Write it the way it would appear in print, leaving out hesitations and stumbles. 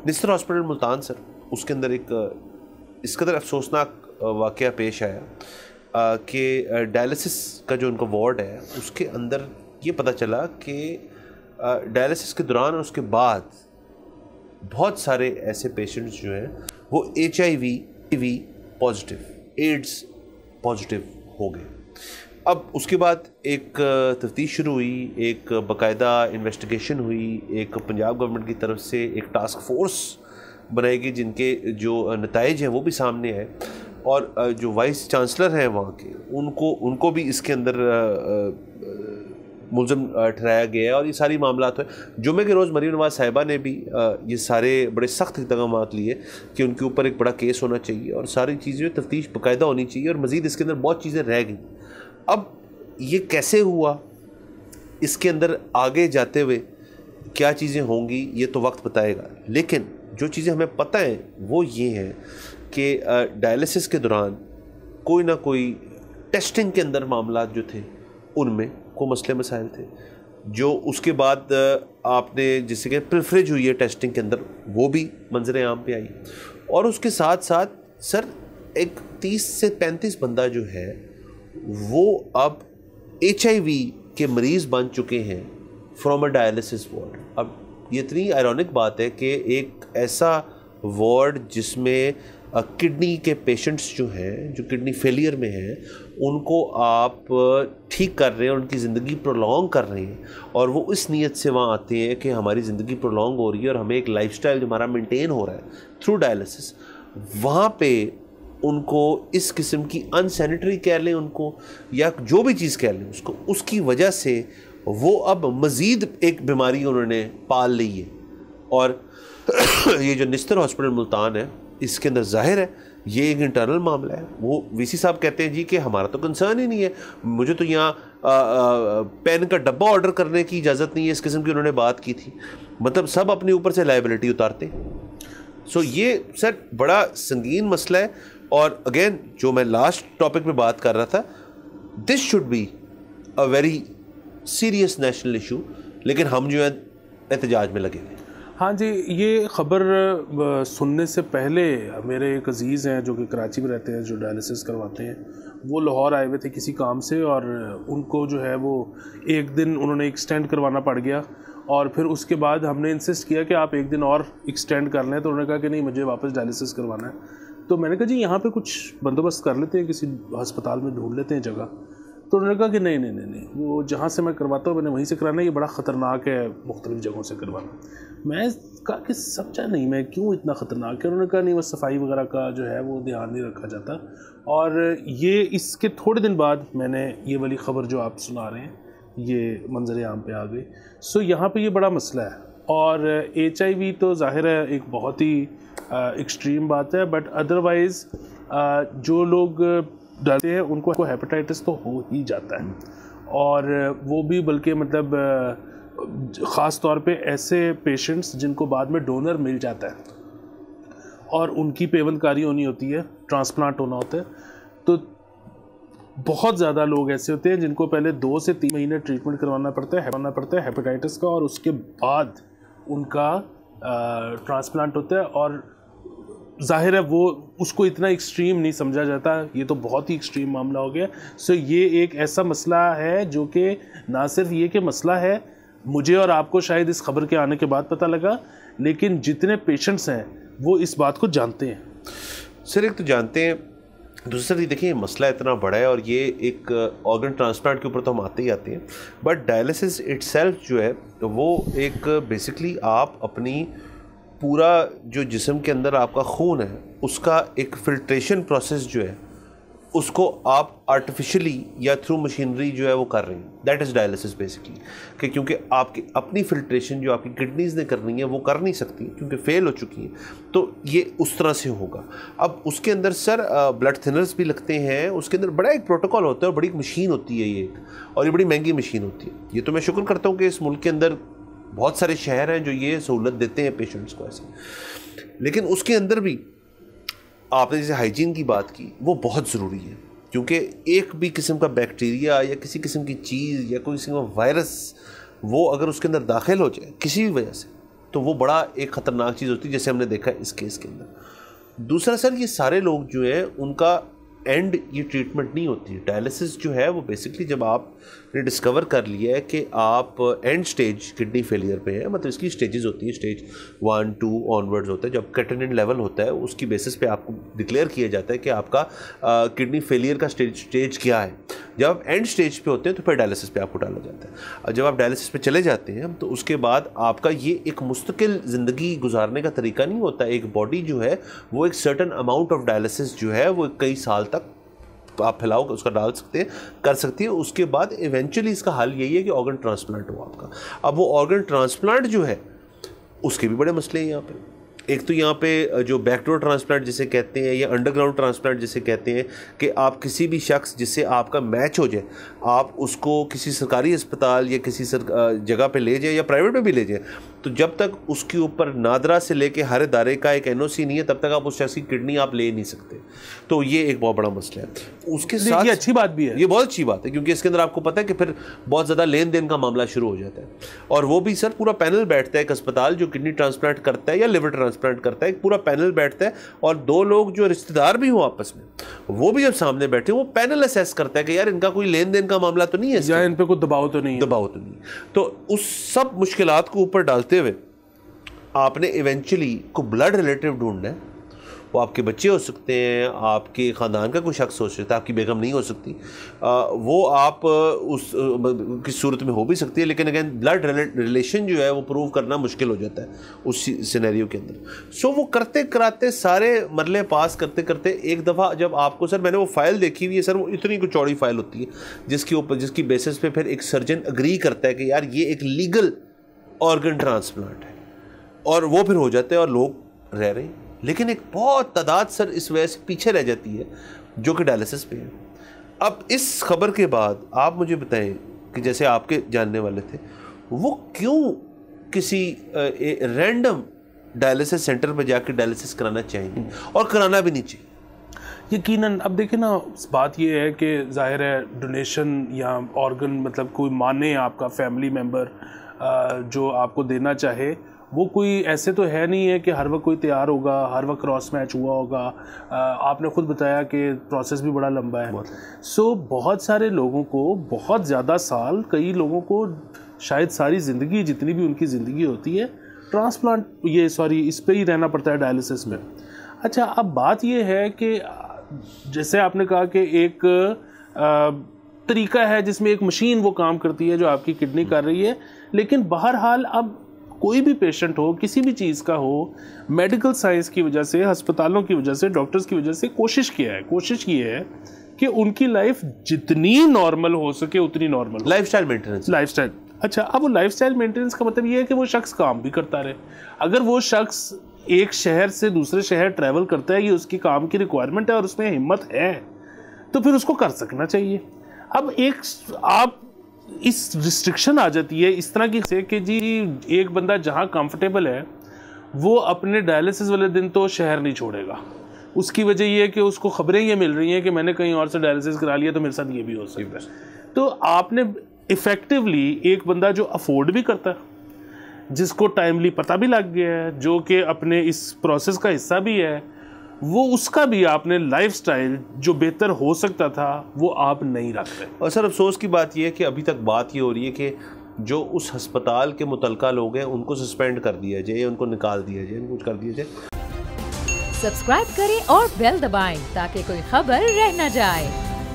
निस्तर hospital Multan sir, उसके अंदर एक इस कदर अफसोसनाक वाक़या पेश आया कि डायलिसिस का जो उनका वार्ड है उसके अंदर ये पता चला कि डायलिसिस के दौरान और उसके बाद बहुत सारे ऐसे पेशेंट्स जो हैं वो HIV पॉजिटिव, एड्स पॉजिटिव हो गए। अब उसके बाद एक तफ्तीश शुरू हुई, एक बाकायदा इन्वेस्टिगेशन हुई, एक पंजाब गवर्नमेंट की तरफ से एक टास्क फोर्स बनाई गई जिनके जो नताइज हैं वो भी सामने आए, और जो वाइस चांसलर हैं वहाँ के उनको भी इसके अंदर मुलज़म ठहराया गया है। और ये सारी मामला है जुमे के रोज़ मरीम नवाज़ साहिबा ने भी ये सारे बड़े सख्त इक़दाम लिए कि उनके ऊपर एक बड़ा केस होना चाहिए और सारी चीज़ें तफ्तीश बाकायदा होनी चाहिए, और मज़ीद इसके अंदर बहुत चीज़ें रह गई। अब ये कैसे हुआ, इसके अंदर आगे जाते हुए क्या चीज़ें होंगी ये तो वक्त बताएगा, लेकिन जो चीज़ें हमें पता है वो ये हैं कि डायलिसिस के दौरान कोई ना कोई टेस्टिंग के अंदर मामला जो थे उनमें को मसले मसाइल थे, जो उसके बाद आपने जिससे कि प्रिफ्रेज हुई है टेस्टिंग के अंदर वो भी मंजर आम पे आई, और उसके साथ साथ सर एक 30 से 35 बंदा जो है वो अब HIV के मरीज़ बन चुके हैं फ्रॉम अ डायलिसिस वार्ड। अब ये इतनी आयरॉनिक बात है कि एक ऐसा वार्ड जिसमें किडनी के पेशेंट्स जो हैं, जो किडनी फेलियर में हैं, उनको आप ठीक कर रहे हैं, उनकी ज़िंदगी प्रोलॉन्ग कर रहे हैं, और वो इस नीयत से वहाँ आते हैं कि हमारी ज़िंदगी प्रोलॉन्ग हो रही है और हमें एक लाइफस्टाइल जो हमारा मेंटेन हो रहा है थ्रू डायलिसिस, वहाँ पे उनको इस किस्म की अनसैनिटरी कह लें उनको या जो भी चीज़ कह लें उसको, उसकी वजह से वो अब मज़ीद एक बीमारी उन्होंने पाल ली है। और ये जो निस्तर हॉस्पिटल मुल्तान है इसके अंदर जाहिर है ये एक इंटरनल मामला है। वो वीसी साहब कहते हैं जी कि हमारा तो कंसर्न ही नहीं है, मुझे तो यहाँ पेन का डब्बा ऑर्डर करने की इजाज़त नहीं है, इस किस्म की उन्होंने बात की थी। मतलब सब अपने ऊपर से लायबिलिटी उतारते। सो ये सर बड़ा संगीन मसला है, और अगेन जो मैं लास्ट टॉपिक पे बात कर रहा था, this should be a very serious national issue, लेकिन हम जो है एहतजाज में लगे हुए। हाँ जी, ये ख़बर सुनने से पहले मेरे एक अजीज़ हैं जो कि कराची में रहते हैं, जो डायलिसिस करवाते हैं, वो लाहौर आए हुए थे किसी काम से, और उनको जो है वो एक दिन उन्होंने एक्सटेंड करवाना पड़ गया, और फिर उसके बाद हमने इंसिस्ट किया कि आप एक दिन और एक्सटेंड कर लें, तो उन्होंने कहा कि नहीं मुझे वापस डायलिसिस करवाना है। तो मैंने कहा जी यहाँ पे कुछ बंदोबस्त कर लेते हैं, किसी अस्पताल में ढूंढ लेते हैं जगह। तो उन्होंने कहा कि नहीं नहीं नहीं नहीं, वो जहाँ से मैं करवाता हूँ मैंने वहीं से कराना है, ये बड़ा ख़तरनाक है मुख्तलिफ़ जगहों से करवाना। मैं कहा कि समझा नहीं मैं क्यों इतना ख़तरनाक है। उन्होंने कहा नहीं, वो सफाई वगैरह का जो है वो ध्यान नहीं रखा जाता। और ये इसके थोड़े दिन बाद मैंने ये वाली ख़बर जो आप सुना रहे हैं ये मंजर आम पे आ गई। सो यहाँ पे ये बड़ा मसला है। और HIV तो ज़ाहिर है एक बहुत ही एक्सट्रीम बात है, बट अदरवाइज़ जो लोग डरते हैं उनको हेपेटाइटिस तो हो ही जाता है, और वो भी बल्कि मतलब ख़ास तौर पे ऐसे पेशेंट्स जिनको बाद में डोनर मिल जाता है और उनकी पेवंदकारी होनी होती है, ट्रांसप्लांट होना होता है, तो बहुत ज़्यादा लोग ऐसे होते हैं जिनको पहले 2 से 3 महीने ट्रीटमेंट करवाना पड़ता है हेपेटाइटिस का, और उसके बाद उनका ट्रांसप्लांट होता है। और जाहिर है वो उसको इतना एक्सट्रीम नहीं समझा जाता, ये तो बहुत ही एक्सट्रीम मामला हो गया। सो ये एक ऐसा मसला है जो कि ना सिर्फ ये कि मसला है, मुझे और आपको शायद इस खबर के आने के बाद पता लगा, लेकिन जितने पेशेंट्स हैं वो इस बात को जानते हैं। सर एक तो जानते हैं, दूसरा देखिए मसला इतना बड़ा है, और ये एक ऑर्गन ट्रांसप्लांट के ऊपर तो हम आते ही आते हैं, बट डायलिसिस इटसेल्फ जो है तो वो एक बेसिकली आप अपनी पूरा जो जिस्म के अंदर आपका खून है उसका एक फ़िल्ट्रेशन प्रोसेस जो है उसको आप आर्टिफिशियली या थ्रू मशीनरी जो है वो कर रही हैं। दैट इज़ डायलिसिस बेसिकली, कि क्योंकि आपकी अपनी फ़िल्ट्रेशन जो आपकी किडनीज़ ने करनी है वो कर नहीं सकती क्योंकि फ़ेल हो चुकी हैं, तो ये उस तरह से होगा। अब उसके अंदर सर ब्लड थिनर्स भी लगते हैं, उसके अंदर बड़ा एक प्रोटोकॉल होता है और बड़ी एक मशीन होती है ये, और ये बड़ी महंगी मशीन होती है। ये तो मैं शुक्र करता हूँ कि इस मुल्क के अंदर बहुत सारे शहर हैं जो ये सहूलत देते हैं पेशेंट्स को ऐसे, लेकिन उसके अंदर भी आपने जैसे हाइजीन की बात की वो बहुत ज़रूरी है, क्योंकि एक भी किस्म का बैक्टीरिया या किसी किस्म की चीज़ या कोई किस्म का वायरस वो अगर उसके अंदर दाखिल हो जाए किसी भी वजह से, तो वो बड़ा एक ख़तरनाक चीज़ होती है, जैसे हमने देखा इस केस के अंदर। दूसरा सर, ये सारे लोग जो हैं उनका एंड ये ट्रीटमेंट नहीं होती है। डायलिसिस जो है वो बेसिकली जब आपने डिस्कवर कर लिया है कि आप एंड स्टेज किडनी फेलियर पे है, मतलब इसकी स्टेजेस होती हैं, स्टेज 1, 2 ऑनवर्ड्स होता है। जब क्रेटिनिन लेवल होता है उसकी बेसिस पे आपको डिक्लेयर किया जाता है कि आपका किडनी फेलियर का स्टेज क्या है। जब आप एंड स्टेज पे होते हैं तो फिर डायलिसिस पे आपको डाला जाता है। और जब आप डायलिसिस पे चले जाते हैं तो उसके बाद आपका ये एक मुस्तकिल ज़िंदगी गुजारने का तरीका नहीं होता। एक बॉडी जो है वो एक सर्टन अमाउंट ऑफ डायलिसिस जो है वो कई साल तक आप फैलाओ उसका डाल सकते हैं, कर सकती है। उसके बाद इवेंचुअली इसका हल यही है कि ऑर्गन ट्रांसप्लांट हो आपका। अब वो ऑर्गन ट्रांसप्लांट जो है उसके भी बड़े मसले हैं यहाँ पे। एक तो यहाँ पे जो बैकडोर ट्रांसप्लांट जिसे कहते हैं या अंडरग्राउंड ट्रांसप्लांट जिसे कहते हैं कि आप किसी भी शख्स जिससे आपका मैच हो जाए, आप उसको किसी सरकारी अस्पताल या किसी जगह पे ले जाए या प्राइवेट में भी ले जाए, तो जब तक उसके ऊपर नादरा से लेके हर इदारे का एक NOC नहीं है तब तक आप उस शख्स की किडनी आप ले नहीं सकते। तो ये एक बहुत बड़ा मसला है। उसके साथ ये अच्छी बात भी है, ये बहुत अच्छी बात है, क्योंकि इसके अंदर आपको पता है कि फिर बहुत ज़्यादा लेन देन का मामला शुरू हो जाता है। और वो भी सर पूरा पैनल बैठता है, एक अस्पताल जो किडनी ट्रांसप्लांट करता है या लिवर ट्रांसप्लांट करता है, एक पूरा पैनल बैठता है और 2 लोग जो रिश्तेदार भी हो आपस में, वो भी जब सामने बैठे वो पैनल असेस करता है कि यार इनका कोई लेन देन का मामला तो नहीं है, या इन पे कोई दबाव तो नहीं है। तो उस सब मुश्किलात को ऊपर डालते हुए आपने इवेंचुअली को ब्लड रिलेटिव ढूंढना है। वो आपके बच्चे हो सकते हैं, आपके ख़ानदान का कोई शख्स हो सकता है, आपकी बेगम नहीं हो सकती, वो आप उस किस सूरत में हो भी सकती है, लेकिन अगेन ब्लड रिलेशन जो है वो प्रूव करना मुश्किल हो जाता है उस सिनेरियो के अंदर। सो वो करते कराते सारे मरले पास करते करते एक दफ़ा जब आपको, सर मैंने वो फ़ाइल देखी हुई है सर, वो इतनी कुछ चौड़ी फ़ाइल होती है जिसके ऊपर जिसकी बेसिस पे फिर एक सर्जन अग्री करता है कि यार ये एक लीगल ऑर्गन ट्रांसप्लांट है, और वो फिर हो जाते हैं और लोग रह रहे हैं। लेकिन एक बहुत तादाद सर इस वजह से पीछे रह जाती है जो कि डायलिसिस पे है। अब इस खबर के बाद आप मुझे बताएं कि जैसे आपके जानने वाले थे, वो क्यों किसी रैंडम डायलिसिस सेंटर पर जाकर डायलिसिस कराना चाहिए और कराना भी नहीं चाहिए। यकीनन अब देखिए ना, बात ये है कि जाहिर है डोनेशन या ऑर्गन मतलब कोई माने आपका फैमिली मेम्बर जो आपको देना चाहे, वो कोई ऐसे तो है नहीं है कि हर वक्त कोई तैयार होगा, हर वक्त क्रॉस मैच हुआ होगा। आपने खुद बताया कि प्रोसेस भी बड़ा लंबा है। सो बहुत सारे लोगों को बहुत ज़्यादा साल, कई लोगों को शायद सारी ज़िंदगी, जितनी भी उनकी ज़िंदगी होती है, इस पे ही रहना पड़ता है, डायलिसिस में। अच्छा, अब बात ये है कि जैसे आपने कहा कि एक तरीका है जिसमें एक मशीन वो काम करती है जो आपकी किडनी कर रही है, लेकिन बहरहाल अब कोई भी पेशेंट हो, किसी भी चीज़ का हो, मेडिकल साइंस की वजह से, अस्पतालों की वजह से, डॉक्टर्स की वजह से कोशिश ये है कि उनकी लाइफ जितनी नॉर्मल हो सके उतनी नॉर्मल, लाइफस्टाइल मेंटेनेंस। अच्छा, अब वो लाइफस्टाइल मेंटेनेंस का मतलब ये है कि वो शख्स काम भी करता रहे। अगर वो शख्स एक शहर से दूसरे शहर ट्रैवल करता है, ये उसकी काम की रिक्वायरमेंट है और उसमें हिम्मत है, तो फिर उसको कर सकना चाहिए। अब आप इस रिस्ट्रिक्शन आ जाती है इस तरह की से कि जी एक बंदा जहाँ कंफर्टेबल है वो अपने डायलिसिस वाले दिन तो शहर नहीं छोड़ेगा। उसकी वजह ये है कि उसको खबरें ये मिल रही हैं कि मैंने कहीं और से डायलिसिस करा लिया तो मेरे साथ ये भी हो सकता है। तो आपने इफ़ेक्टिवली एक बंदा जो अफोर्ड भी करता है, जिसको टाइमली पता भी लग गया है, जो कि अपने इस प्रोसेस का हिस्सा भी है, वो उसका भी आपने लाइफस्टाइल जो बेहतर हो सकता था वो आप नहीं रखते। और सर अफसोस की बात यह है कि अभी तक बात ये हो रही है कि जो उस अस्पताल के मुतलका लोग हैं उनको सस्पेंड कर दिया जाए, उनको निकाल दिया जाए, कुछ कर दिया जाए। सब्सक्राइब करें और बेल दबाएं ताकि कोई खबर रह न जाए।